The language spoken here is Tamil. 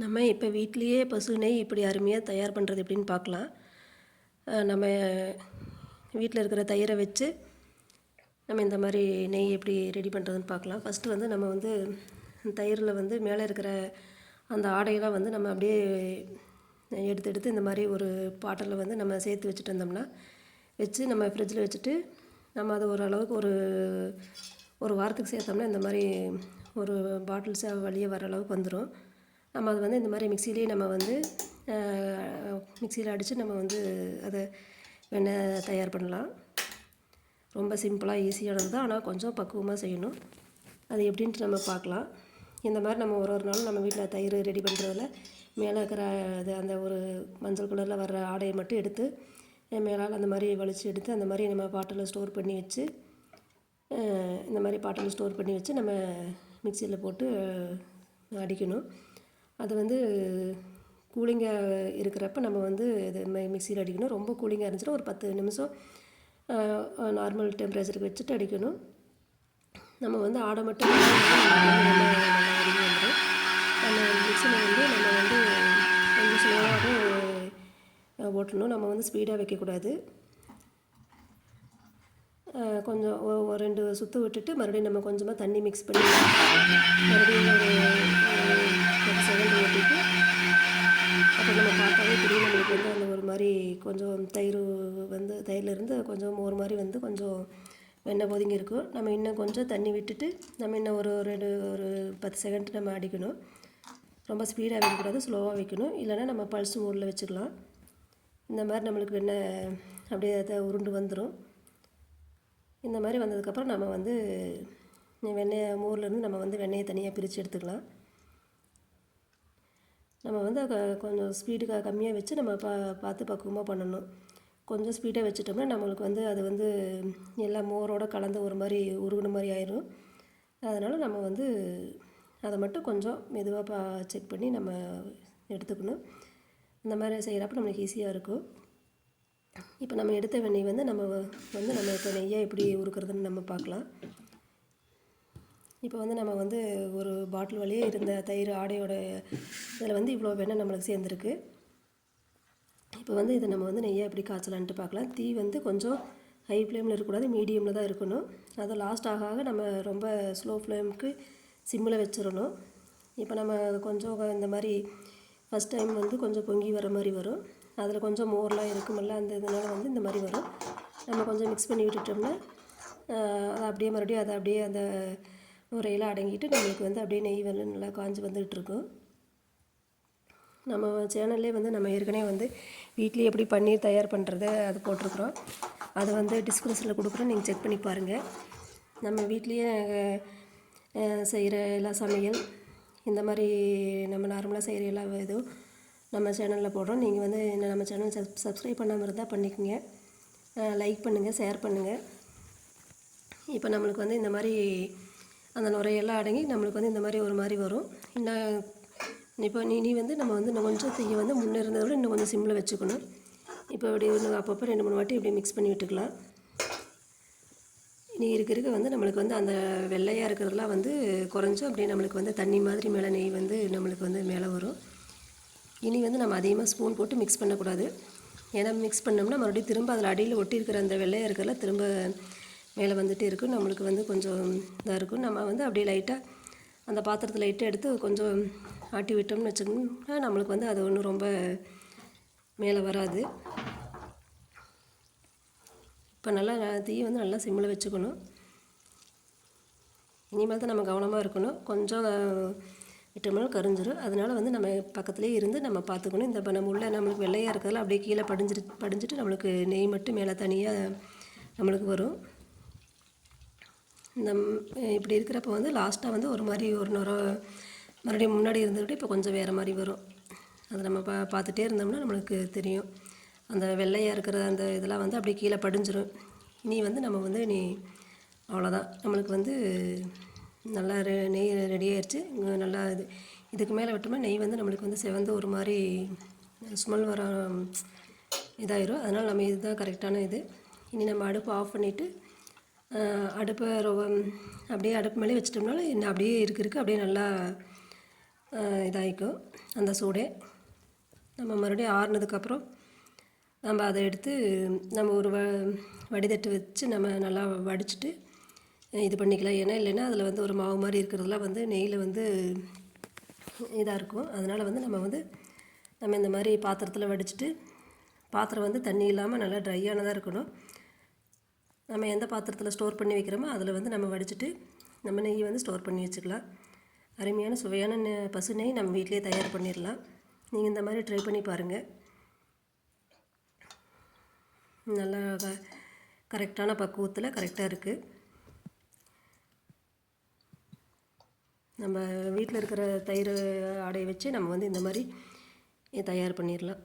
நம்ம இப்போ வீட்டிலேயே பசு நெய் இப்படி அருமையாக தயார் பண்ணுறது எப்படின்னு பார்க்கலாம். நம்ம வீட்டில் இருக்கிற தயிரை வச்சு நம்ம இந்த மாதிரி நெய் எப்படி ரெடி பண்ணுறதுன்னு பார்க்கலாம். ஃபஸ்ட்டு வந்து நம்ம வந்து தயிரில் வந்து மேலே இருக்கிற அந்த ஆடையெல்லாம் வந்து நம்ம அப்படியே எடுத்து எடுத்து இந்த மாதிரி ஒரு பாட்டிலில் வந்து நம்ம சேர்த்து வச்சுட்டு இருந்தோம்னா வச்சு நம்ம ஃப்ரிட்ஜில் வச்சுட்டு நம்ம அது ஓரளவுக்கு ஒரு வாரத்துக்கு சேர்த்தோம்னா இந்த மாதிரி ஒரு பாட்டில்ஸ் வழியே வர அளவுக்கு வந்துடும். நம்ம அது வந்து இந்த மாதிரி மிக்சிலேயே நம்ம வந்து மிக்சியில் அடித்து நம்ம வந்து அதை வெண்ணெய் தயார் பண்ணலாம். ரொம்ப சிம்பிளாக ஈஸியானது தான், ஆனால் கொஞ்சம் பக்குவமாக செய்யணும். அது எப்படின்ட்டு நம்ம பார்க்கலாம். இந்த மாதிரி நம்ம ஒரு நாளும் நம்ம வீட்டில் தயிர் ரெடி பண்ணுறதில் மேலே இருக்கிற அது அந்த ஒரு மஞ்சள் கலரில் வர்ற ஆடையை மட்டும் எடுத்து மேலால் அந்த மாதிரி வலித்து எடுத்து அந்த மாதிரி நம்ம பாட்டிலில் ஸ்டோர் பண்ணி வச்சு இந்த மாதிரி பாட்டிலில் ஸ்டோர் பண்ணி வச்சு நம்ம மிக்சியில் போட்டு அடிக்கணும். அது வந்து கூலிங்காக இருக்கிறப்ப நம்ம வந்து இது மிக்சியில் அடிக்கணும். ரொம்ப கூலிங்காக இருந்துச்சுன்னா ஒரு 10 நிமிஷம் நார்மல் டெம்பரேச்சருக்கு வச்சுட்டு அடிக்கணும். நம்ம வந்து ஆடை மட்டும் நல்லா அடிக்க வந்துடும். அந்த மிக்சியில் வந்து நம்ம வந்து கொஞ்சம் ஸ்லோவாக ஓட்டணும். நம்ம வந்து ஸ்பீடாக வைக்கக்கூடாது. கொஞ்சம் ஒரு 2 சுற்று விட்டுட்டு மறுபடியும் நம்ம கொஞ்சமாக தண்ணி மிக்ஸ் பண்ணி மறுபடியும் ஒரு 10 செகண்ட் ஓட்டிட்டு அப்புறம் நம்ம பார்த்தாவே தெரியும் நம்மளுக்கு வந்து அந்த ஒரு மாதிரி கொஞ்சம் தயிர்லேருந்து கொஞ்சம் ஒரு மாதிரி வந்து கொஞ்சம் வெண்ணெய் ஒதுங்கி இருக்கும். நம்ம இன்னும் கொஞ்சம் தண்ணி விட்டுட்டு நம்ம இன்னும் ஒரு 10 செகண்ட் நம்ம அடிக்கணும். ரொம்ப ஸ்பீடாக வைக்கக்கூடாது, ஸ்லோவாக வைக்கணும். இல்லைன்னா நம்ம பல்ஸ் மோடில் வச்சுக்கலாம். இந்த மாதிரி நம்மளுக்கு வெண்ணெய் அப்படியே அதை உருண்டு வந்துடும். இந்த மாதிரி வந்ததுக்கப்புறம் நம்ம வந்து மோர்லேருந்து நம்ம வந்து வெண்ணெயை தனியாக பிரித்து எடுத்துக்கலாம். நம்ம வந்து கொஞ்சம் ஸ்பீடுக்காக கம்மியாக வச்சு நம்ம பார்த்து பக்குவமாக பண்ணணும். கொஞ்சம் ஸ்பீடாக வச்சுட்டோம்னா நம்மளுக்கு வந்து அது வந்து எல்லாம் மோரோடு கலந்து ஒரு மாதிரி உருகுன மாதிரி ஆயிடும். அதனால் நம்ம வந்து அதை மட்டும் கொஞ்சம் மெதுவாக செக் பண்ணி நம்ம எடுத்துக்கணும். இந்த மாதிரி செய்கிறப்ப நம்மளுக்கு ஈஸியாக இருக்கும். இப்போ நம்ம எடுத்த வெண்ணெய் வந்து நம்ம இப்போ நெய்யை எப்படி உருக்கிறதுன்னு நம்ம பார்க்கலாம். இப்போ வந்து நம்ம வந்து ஒரு பாட்டில் வழியே இருந்த தயிர் ஆடையோட இதில் வந்து இவ்வளோ வெண்ணெய் நம்மளுக்கு சேர்ந்துருக்கு. இப்போ வந்து இதை நம்ம வந்து நெய்யை எப்படி காய்ச்சலான்ட்டு பார்க்கலாம். தீ வந்து கொஞ்சம் ஹை ஃப்ளேமில் இருக்கக்கூடாது, மீடியமில் தான் இருக்கணும். அதை லாஸ்ட் ஆக நம்ம ரொம்ப ஸ்லோ ஃப்ளேமுக்கு சிம்மில் வச்சிடணும். இப்போ நம்ம கொஞ்சம் இந்த மாதிரி ஃபஸ்ட் டைம் வந்து கொஞ்சம் பொங்கி வர மாதிரி வரும். அதில் கொஞ்சம் மோர்லாம் இருக்குமில்ல, அந்த இதனால் வந்து இந்த மாதிரி வரும். நம்ம கொஞ்சம் மிக்ஸ் பண்ணி விட்டுட்டோம்னா அதை அப்படியே மறுபடியும் அதை அப்படியே அந்த நுரையெல்லாம் அடங்கிட்டு நம்மளுக்கு வந்து அப்படியே நெய் வந்து நல்லா காஞ்சி வந்துகிட்ருக்கும். நம்ம சேனல்லே வந்து நம்ம ஏற்கனவே வந்து வீட்லேயே எப்படி பன்னீர் தயார் பண்ணுறது அது போட்டிருக்குறோம். அதை வந்து டிஸ்கிரிப்ஷனில் கொடுக்குறோம், நீங்கள் செக் பண்ணி பாருங்கள். நம்ம வீட்லேயே செய்கிற எல்லா சமையல் இந்த மாதிரி நம்ம நார்மலாக செய்கிற எல்லா இதுவும் நம்ம சேனலில் போடுறோம். நீங்கள் வந்து நம்ம சேனல் சப்ஸ்கிரைப் பண்ணாமல் இருந்தால் பண்ணிக்கோங்க. லைக் பண்ணுங்கள், ஷேர் பண்ணுங்கள். இப்போ நம்மளுக்கு வந்து இந்த மாதிரி அந்த நுரையெல்லாம் அடங்கி நம்மளுக்கு வந்து இந்த மாதிரி ஒரு மாதிரி வரும். இப்போ நீ வந்து நம்ம வந்து இன்னும் கொஞ்சம் தீயை வந்து முன்னே இருந்ததை விட இன்னும் கொஞ்சம் சிம்மில் வச்சுக்கணும். இப்போ இப்படி அப்பப்போ 2-3 வாட்டி இப்படி மிக்ஸ் பண்ணி விட்டுக்கலாம். இனி இருக்க வந்து நம்மளுக்கு வந்து அந்த வெள்ளையாக இருக்கிறதெல்லாம் வந்து குறைஞ்சும் அப்படியே நம்மளுக்கு வந்து தண்ணி மாதிரி மேலே நெய் வந்து நம்மளுக்கு வந்து மேலே வரும். இனி வந்து நம்ம அதிகமாக ஸ்பூன் போட்டு மிக்ஸ் பண்ணக்கூடாது. ஏன்னா மிக்ஸ் பண்ணோம்னா மறுபடியும் திரும்ப அதில் அடியில் ஒட்டி இருக்கிற அந்த வெள்ளையாக இருக்கிறதெல்லாம் திரும்ப மேலே வந்துகிட்டே இருக்கும். நம்மளுக்கு வந்து கொஞ்சம் இதாக இருக்கும். நம்ம வந்து அப்படியே லைட்டாக அந்த பாத்திரத்தில் லைட்டாக எடுத்து கொஞ்சம் ஆட்டி விட்டோம்னு வச்சுக்கோங்கன்னா நம்மளுக்கு வந்து அது ஒன்றும் ரொம்ப மேலே வராது. இப்போ நல்லா தீயை வந்து நல்லா சிம்மில் வச்சுக்கணும். இனிமேல் தான் நம்ம கவனமாக இருக்கணும். கொஞ்சம் விட்டோம்னா கரிஞ்சிடும். அதனால் வந்து நம்ம பக்கத்துலேயே இருந்து நம்ம பார்த்துக்கணும். இந்த இப்போ நம்ம உள்ள நம்மளுக்கு வெள்ளையாக இருக்கிறதெல்லாம் அப்படியே கீழே படிஞ்சிட்டு நம்மளுக்கு நெய் மட்டும் மேலே தனியாக நம்மளுக்கு வரும். இந்த இப்படி இருக்கிறப்ப வந்து லாஸ்ட்டாக வந்து ஒரு மாதிரி ஒரு மறுபடியும் முன்னாடி இருந்துக்கிட்டு இப்போ கொஞ்சம் வேறு மாதிரி வரும். அதை நம்ம பார்த்துட்டே இருந்தோம்னா நம்மளுக்கு தெரியும். அந்த வெள்ளையாக இருக்கிற அந்த இதெல்லாம் வந்து அப்படியே கீழே படிஞ்சிடும். இனி வந்து நம்ம வந்து அவ்வளோதான், நம்மளுக்கு வந்து நல்லா நெய் ரெடி ஆயிடுச்சு. நல்லா இதுக்கு மேலே விட்டோம்னா நெய் வந்து நம்மளுக்கு வந்து செவந்து ஒரு மாதிரி ஸ்மெல் வர இதாயிரும். அதனால் நம்ம இதுதான் கரெக்டான இது. இனி நம்ம அடுப்பு ஆஃப் பண்ணிவிட்டு அடுப்பை அப்படியே அடுப்பு மேலே வச்சிட்டோம்னாலும் இன்னும் அப்படியே இருக்க அப்படியே நல்லா இதாகிக்கும் அந்த சூடே. நம்ம மறுபடியும் ஆறுனதுக்கப்புறம் நம்ம அதை எடுத்து நம்ம ஒரு வடிதட்டு வச்சு நம்ம நல்லா வடிச்சிட்டு இது பண்ணிக்கலாம். ஏன்னா இல்லைன்னா அதில் வந்து ஒரு மாவு மாதிரி இருக்கிறதுலாம் வந்து நெய்யில் வந்து இதாக இருக்கும். அதனால் வந்து நம்ம இந்த மாதிரி பாத்திரத்தில் வடிச்சிட்டு, பாத்திரம் வந்து தண்ணி இல்லாமல் நல்லா ட்ரையானதாக இருக்கணும். நம்ம எந்த பாத்திரத்தில் ஸ்டோர் பண்ணி வைக்கிறோமோ அதில் வந்து நம்ம வடிச்சிட்டு நம்ம நெய் வந்து ஸ்டோர் பண்ணி வச்சுக்கலாம். அருமையான சுவையான பசு நெய் நம்ம வீட்டிலே தயார் பண்ணிடலாம். நீங்கள் இந்த மாதிரி ட்ரை பண்ணி பாருங்கள். நல்லா கரெக்டான பக்குவத்தில் கரெக்டாக இருக்குது. நம்ம வீட்டில் இருக்கிற தயிர் ஆடையை வச்சு நம்ம வந்து இந்த மாதிரி தயார் பண்ணிடலாம்.